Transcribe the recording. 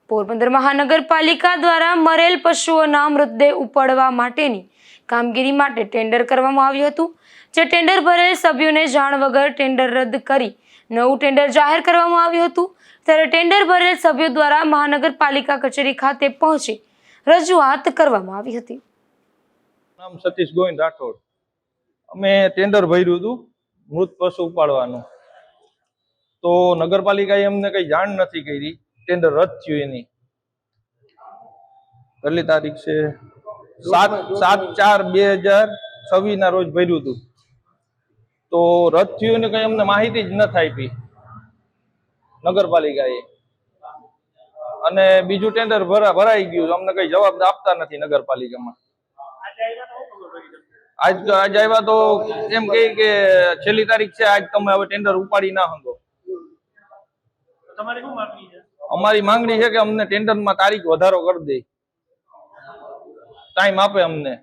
પોરબંદર મહાનગરપાલિકા દ્વારા મરેલ પશુઓના મૃતદેહ ઉપાડવા માટેની કામગીરી માટે ટેન્ડર કરવામાં આવ્યું હતું, જે ટેન્ડર ભરેલ સભ્યોને જાણ વગર ટેન્ડર રદ કરી નવું ટેન્ડર જાહેર કરવામાં આવ્યું હતું। ત્યારે ટેન્ડર ભરેલ સભ્યો દ્વારા મહાનગરપાલિકા કચેરી ખાતે પહોંચી રજૂઆત કરવામાં આવી હતી। નામ સતીશ ગોવિંદ રાઠોડ। અમે ટેન્ડર ભર્યું હતું મૃત પશુ ઉપાડવાનું, તો નગરપાલિકાએ અમને કઈ જાણ નથી કરી। ટેન્ડર રદ થયું એની પહેલી તારીખ છે 7/4/2026 ના રોજ ભર્યું હતું, તો રદ થયું ને કઈ અમને માહિતી જ નથી આપી નગરપાલિકાએ। અને બીજું ટેન્ડર ભરાઈ ગયું, અમને કઈ જવાબ આપતા નથી નગરપાલિકામાં। આજ આવ્યા તો એમ કહે કે છેલ્લી તારીખ છે, આજ તમે હવે ટેન્ડર ઉપાડી ના શકો। અમારી માંગણી છે કે અમને ટેન્ડરમાં તારીખ વધારો કરી દે, ટાઈમ આપે અમને।